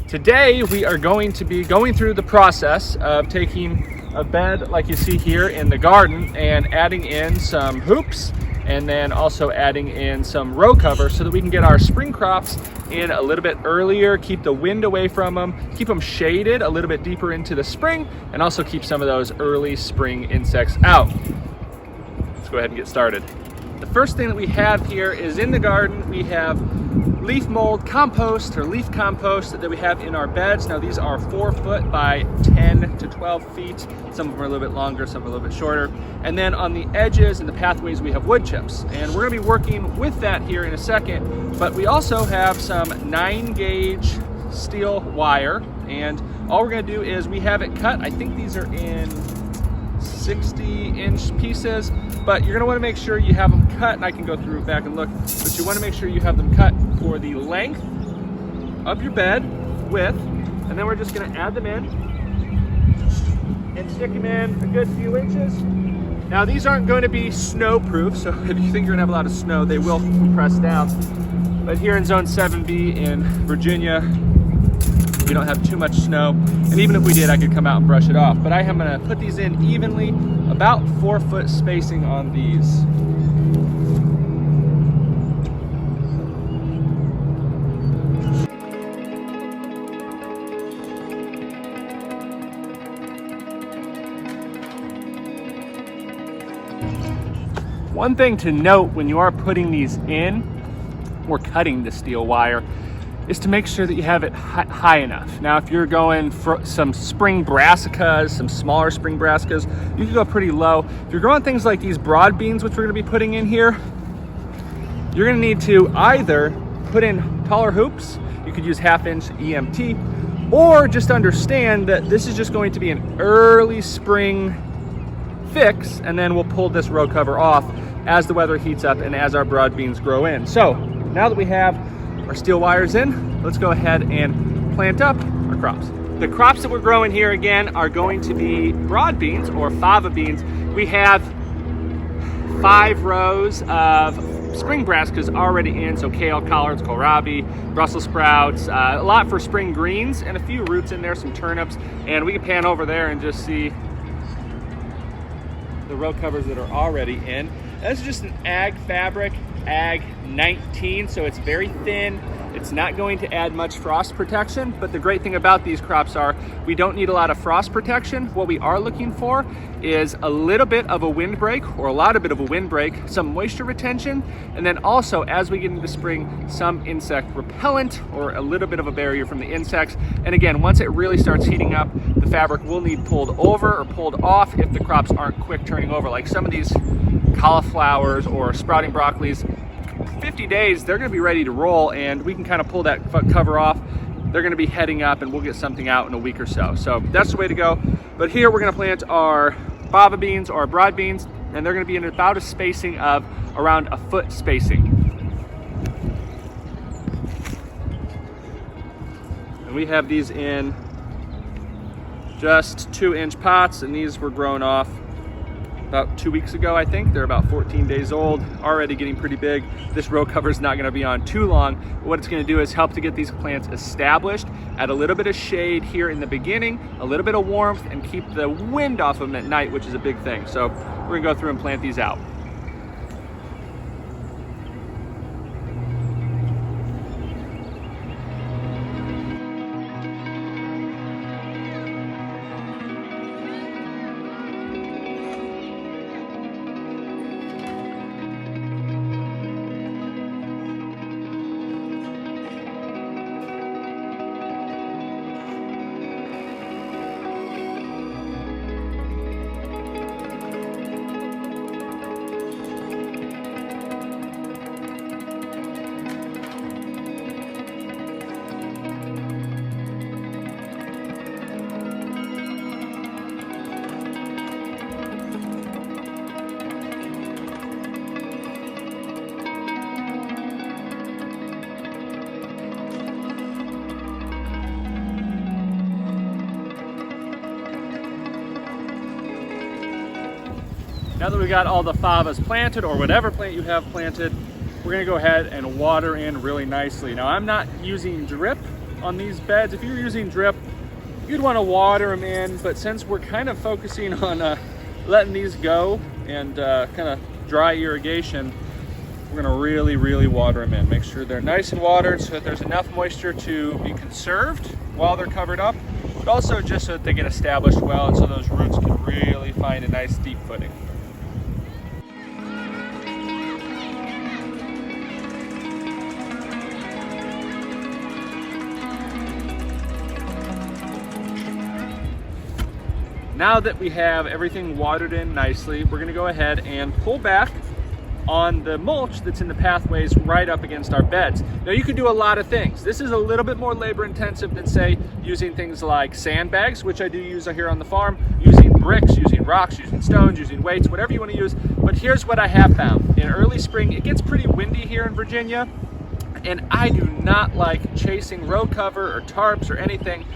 Today we are going to be going through the process of taking a bed like you see here in the garden and adding in some hoops and then also adding in some row cover so that we can get our spring crops in a little bit earlier, keep the wind away from them, keep them shaded a little bit deeper into the spring, and also keep some of those early spring insects out. Let's go ahead and get started. The first thing that we have here is in the garden, we have leaf mold compost or leaf compost that we have in our beds. Now these are 4 foot by 10 to 12 feet. Some of them are a little bit longer, some are a little bit shorter. And then on the edges and the pathways, we have wood chips. And we're gonna be working with that here in a second, but we also have some 9-gauge steel wire. And all we're gonna do is we have it cut. I think these are in 60-inch pieces, but you're gonna wanna make sure you have them cut, and I can go through back and look, but you wanna make sure you have them cut for the length of your bed width, and then we're just gonna add them in and stick them in a good few inches. Now these aren't going to be snow proof, so if you think you're gonna have a lot of snow, they will compress down. But here in zone 7B in Virginia, we don't have too much snow, and even if we did, I could come out and brush it off. But I am gonna put these in evenly, about 4 foot spacing on these. One thing to note when you are putting these in or cutting the steel wire is to make sure that you have it high enough. Now, if you're going for some spring brassicas, some smaller spring brassicas, you can go pretty low. If you're growing things like these broad beans, which we're gonna be putting in here, you're gonna need to either put in taller hoops, you could use 1/2-inch EMT, or just understand that this is just going to be an early spring fix, and then we'll pull this row cover off as the weather heats up and as our broad beans grow in. So now that we have our steel wires in, let's go ahead and plant up our crops. The crops that we're growing here again are going to be broad beans or fava beans. We have 5 rows of spring brassicas already in, so kale, collards, kohlrabi, Brussels sprouts, a lot for spring greens, and a few roots in there, some turnips, and we can pan over there and just see the row covers that are already in. This is just an ag fabric, ag 19, so it's very thin. It's not going to add much frost protection, but the great thing about these crops are we don't need a lot of frost protection. What we are looking for is a little bit of a windbreak, or a lot of bit of a windbreak, some moisture retention, and then also as we get into spring, some insect repellent or a little bit of a barrier from the insects. And again, once it really starts heating up, the fabric will need pulled over or pulled off if the crops aren't quick turning over. Like some of these cauliflowers or sprouting broccolis, 50 days, they're gonna be ready to roll, and we can kind of pull that cover off. They're gonna be heading up and we'll get something out in a week or so. So that's the way to go. But here we're gonna plant our fava beans or broad beans, and they're gonna be in about a spacing of around a foot spacing. And we have these in just 2-inch pots, and these were grown off about 2 weeks ago, I think. They're about 14 days old, already getting pretty big. This row cover is not gonna be on too long. What it's gonna do is help to get these plants established, add a little bit of shade here in the beginning, a little bit of warmth, and keep the wind off of them at night, which is a big thing. So we're gonna go through and plant these out. Now that we got all the favas planted, or whatever plant you have planted, we're gonna go ahead and water in really nicely. Now I'm not using drip, on these beds, if you're using drip, you'd want to water them in, but since we're kind of focusing on letting these go and kind of dry irrigation, we're going to really water them in. Make sure they're nice and watered so that there's enough moisture to be conserved while they're covered up, but also just so that they get established well and so those roots can really find a nice deep footing. Now that we have everything watered in nicely, we're gonna go ahead and pull back on the mulch that's in the pathways right up against our beds. Now you can do a lot of things. This is a little bit more labor intensive than say using things like sandbags, which I do use here on the farm, using bricks, using rocks, using stones, using weights, whatever you wanna use. But here's what I have found. In early spring, it gets pretty windy here in Virginia, and I do not like chasing row cover or tarps or anything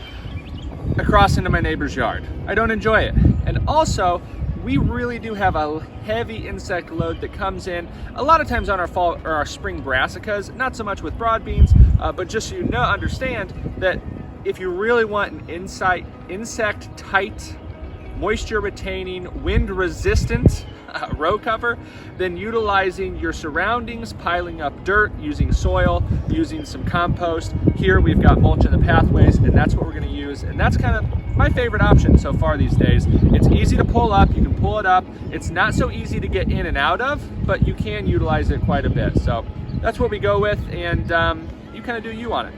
across into my neighbor's yard. I don't enjoy it. And also, we really do have a heavy insect load that comes in a lot of times on our fall or our spring brassicas, not so much with broad beans, but just so you know, understand that if you really want an insect tight, moisture retaining, wind resistant row cover, then utilizing your surroundings, piling up dirt, using soil, using some compost. Here we've got mulch in the pathways, and that's what we're going to use, and that's kind of my favorite option so far these days. It's easy to pull up, you can pull it up. It's not so easy to get in and out of, but you can utilize it quite a bit. So that's what we go with, and you kind of do you on it.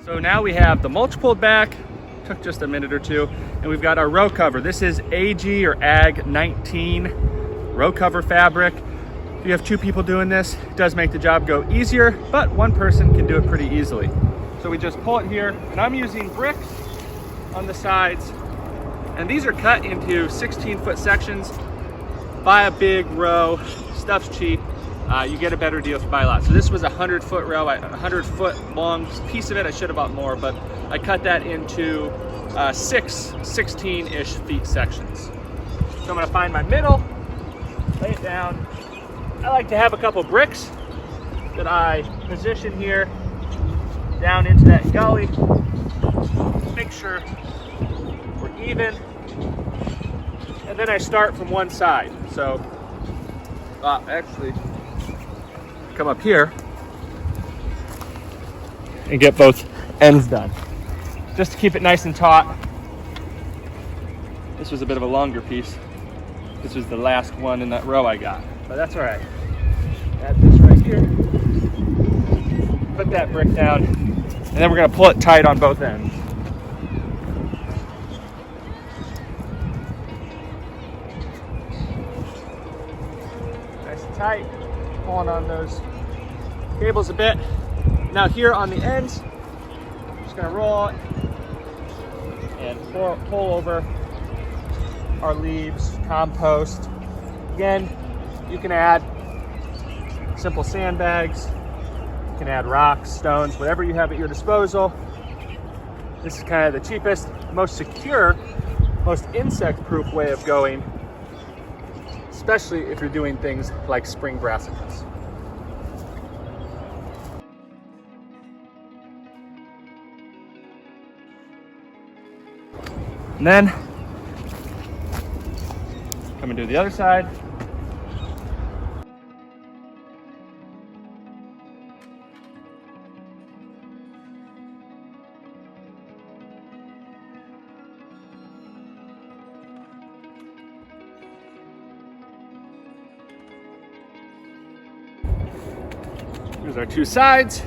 So now we have the mulch pulled back, took just a minute or two, and we've got our row cover. This is AG or AG 19 row cover fabric. If you have two people doing this, it does make the job go easier, but one person can do it pretty easily. So we just pull it here, and I'm using bricks on the sides, and these are cut into 16-foot sections. Buy a big row, stuff's cheap. You get a better deal if you buy a lot. So this was a 100-foot row, a 100-foot long piece of it. I should have bought more, but I cut that into 6 16-ish feet sections. So I'm gonna find my middle, lay it down. I like to have a couple bricks that I position here down into that gully. Make sure we're even. And then I start from one side. So actually, come up here and get both ends done, just to keep it nice and taut. This was a bit of a longer piece. This was the last one in that row I got, but that's all right. Add this right here, put that brick down, and then we're gonna pull it tight on both ends. Nice and tight. Pulling on those cables a bit. Now here on the ends, I'm just gonna roll it and pull over our leaves, compost. Again, you can add simple sandbags, you can add rocks, stones, whatever you have at your disposal. This is kind of the cheapest, most secure, most insect-proof way of going, especially if you're doing things like spring brassicas. And then come and do the other side. Here's our two sides.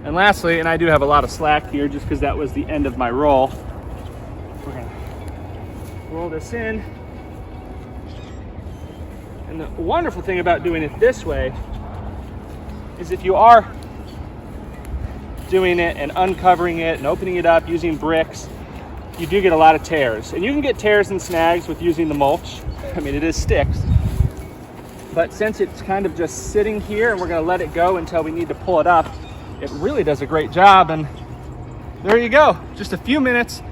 And lastly, and I do have a lot of slack here just because that was the end of my roll, we're gonna roll this in. And the wonderful thing about doing it this way is if you are doing it and uncovering it and opening it up using bricks, you do get a lot of tears. And you can get tears and snags with using the mulch. I mean, it is sticks. But since it's kind of just sitting here and we're gonna let it go until we need to pull it up, it really does a great job. And there you go, just a few minutes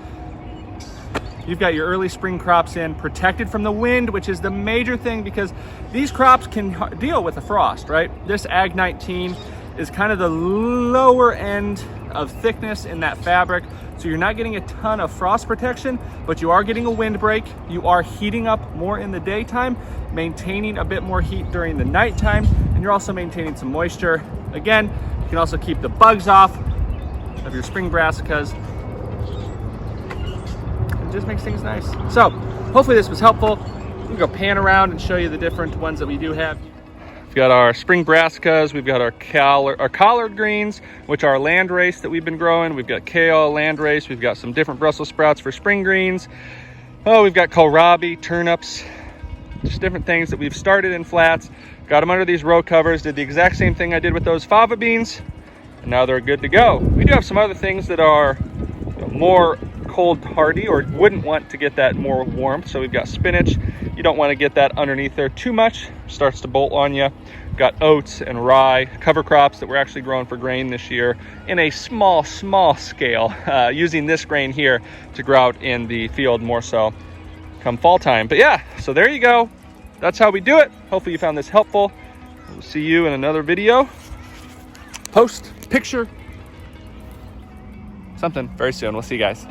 you've got your early spring crops in, protected from the wind, which is the major thing because these crops can deal with the frost, right? This Ag 19 is kind of the lower end of thickness in that fabric. So you're not getting a ton of frost protection, but you are getting a wind break. You are heating up more in the daytime, maintaining a bit more heat during the nighttime, and you're also maintaining some moisture. Again, you can also keep the bugs off of your spring brassicas. It just makes things nice. So hopefully this was helpful. We can go pan around and show you the different ones that we do have. We've got our spring brassicas, we've got our collard greens, which are landrace that we've been growing. We've got kale, landrace, we've got some different Brussels sprouts for spring greens. Oh, we've got kohlrabi, turnips, just different things that we've started in flats. Got them under these row covers, did the exact same thing I did with those fava beans, and now they're good to go. We do have some other things that are more cold hardy or wouldn't want to get that more warmth. So we've got spinach. You don't want to get that underneath there too much, starts to bolt on you. Got oats and rye, cover crops that we're actually growing for grain this year in a small scale, using this grain here to grow out in the field more so come fall time. But yeah, so there you go. That's how we do it. Hopefully you found this helpful. We'll see you in another video. Post, picture, something very soon. We'll see you guys.